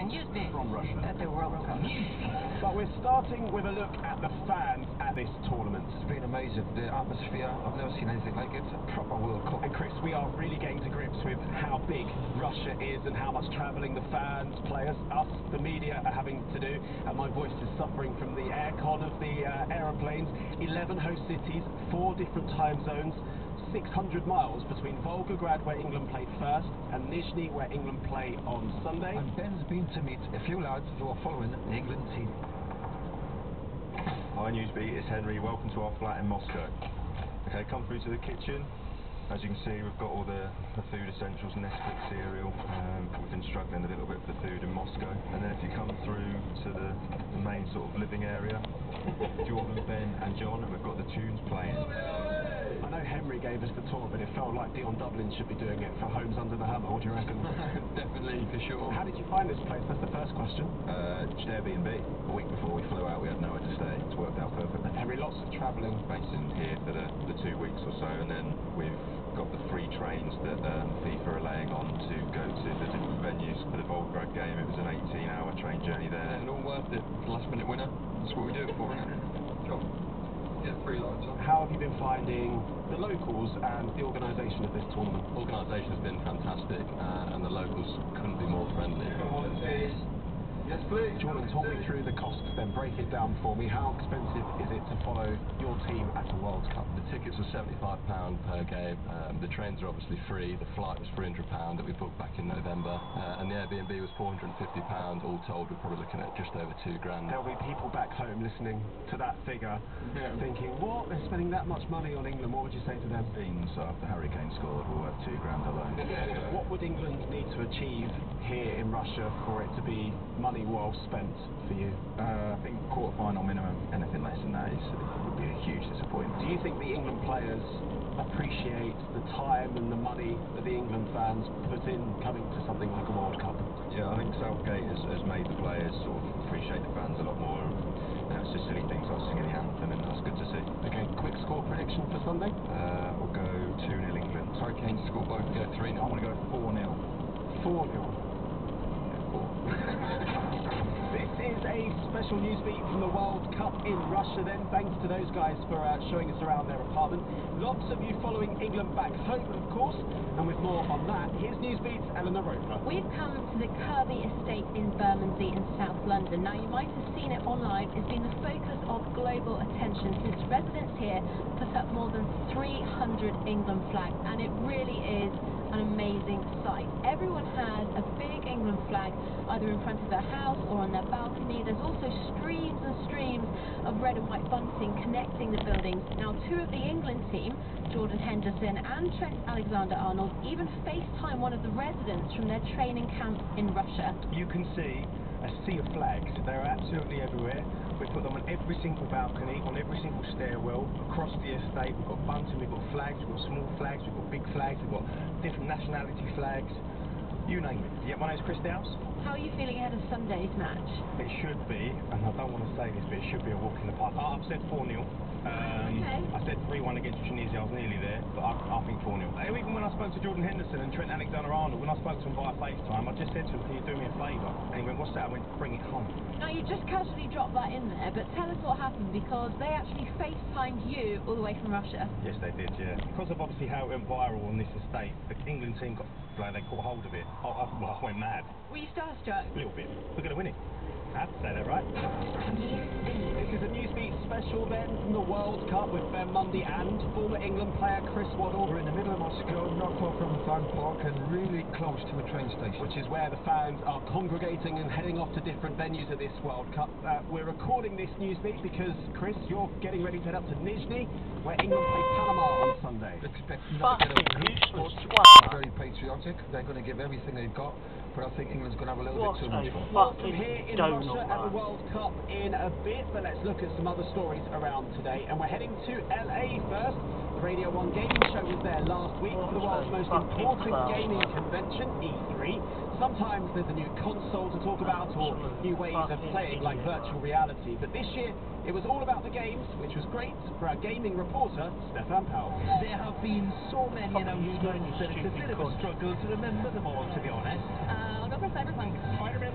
Newsbeat from Russia at the World Cup. But we're starting with a look at the fans at this tournament. It's been amazing. The atmosphere, I've never seen anything like it. It's a proper World Cup. And Chris, we are really getting to grips with how big Russia is and how much travelling the fans, players, us, the media are having to do. And my voice is suffering from the aircon of the aeroplanes. 11 host cities, 4 different time zones. 600 miles between Volgograd, where England played first, and Nizhny, where England play on Sunday. And Ben's been to meet a few lads who are following the England team. Hi Newsbeat, it's Henry. Welcome to our flat in Moscow. Okay, come through to the kitchen. As you can see, we've got all the food essentials, Nesquik cereal. We've been struggling a little bit for food in Moscow. And then if you come through to the main sort of living area, Jordan, Ben and John, and we've got the tunes playing. I know Henry gave us the tour, but it felt like Dion Dublin should be doing it for Homes Under the Hammer. What do you reckon? Definitely, for sure. How did you find this place? That's the first question. Just Airbnb. A week before we flew out, we had nowhere to stay. It's worked out perfect. Henry, lots of travelling. Based in here for the 2 weeks or so, and then we've got the free trains that FIFA are laying on to go to the different venues for the Volgograd game. It was an 18-hour train journey there. And all worth it. Last-minute winner. That's what we do it for, isn't it? Job. Get free lights on. How have you been finding the locals and the organisation of this tournament? Organisation has been fantastic, and the locals couldn't be more friendly. Yes, please. Jordan, talk me through the costs then. Break it down for me. How expensive is it to follow your team at a World Cup? The tickets are £75 per game. The trains are obviously free. The flight was £300 that we booked back in November, and the Airbnb was £450. All told, we're probably looking at just over £2,000. There'll be people back home listening to that figure, thinking, "What? They're spending that much money on England." What would you say to them? Beans after Harry Kane scored were worth £2,000 alone. What would England need to achieve here in Russia for it to be money well spent for you? I think quarter-final minimum. Anything less than that would be a huge disappointment. Do you think the England players appreciate the time and the money that the England fans put in coming to something like a World Cup? Yeah, I think Southgate has made the players sort of appreciate the fans a lot more. It's just silly things like singing the anthem, and that's good to see. Okay, quick score prediction for Sunday? We'll go 2-0 England. Hurricanes score both, go 3-0. I'm going to go 4-0. 4-0. This is a special news beat from the World Cup in Russia then. Thanks to those guys for showing us around their apartment. Lots of you following England back home, of course. And with more on that, here's Newsbeat's Eleanor Roper. We've come to the Kirby Estate in Bermondsey in South London. Now, you might have seen it online. It's been the focus of global attention since residents here put up more than 300 England flags. And it really is an amazing sight. Everyone has a big England flag either in front of their house or on their balcony. There's also streams and streams of red and white bunting connecting the buildings. Now, 2 of the England team, Jordan Henderson and Trent Alexander-Arnold, even FaceTime one of the residents from their training camp in Russia. You can see a sea of flags. They're absolutely everywhere. We put them on every single balcony, on every single stairwell, across the estate. We've got bunting, we've got flags, we've got small flags, we've got big flags, we've got different nationality flags, you name it. Yeah, my name's Chris Dowse. How are you feeling ahead of Sunday's match? It should be, and I don't want to say this, but it should be a walk in the park. I've said 4-0. Okay. I said 3-1 against Tunisia. I was nearly there, but I think 4-0. Even when I spoke to Jordan Henderson and Trent Alexander-Arnold, when I spoke to them via FaceTime, I just said to him, "Can you do me a favour?" And he went, "What's that?" I went, "Bring it home." Now, you just casually dropped that in there, but tell us what happened, because they actually FaceTimed you all the way from Russia. Yes, they did, yeah. Because of obviously how it went viral on this estate, the England team they caught hold of it. I went mad. Were you starstruck? A little bit. We're going to win it. I have to say that, right? This is a Newsbeat special then from the World Cup with Ben Mundy and former England player Chris Waddle. We're in the middle of Moscow, not far from the fan park, and really close to a train station. Which is where the fans are congregating and heading off to different venues of this World Cup. We're recording this Newsbeat because, Chris, you're getting ready to head up to Nizhny, where England play Panama on Sunday. Expect not to get a very patriotic. They're going to give everything they've got, but I think England's going to have a little bit too much fun. More from here in Russia at the World Cup in a bit, but let's look at some other stories around today. And we're heading to LA first. The Radio 1 gaming show was there last week for the world's most important gaming convention, E3. Sometimes there's a new console to talk about or new ways of playing like virtual reality, but this year it was all about the games, which was great for our gaming reporter, Stefan Powell. There have been so many announcements that it's a bit of a struggle to remember them all, to be honest. I'll go for Cyberpunk. Spider-Man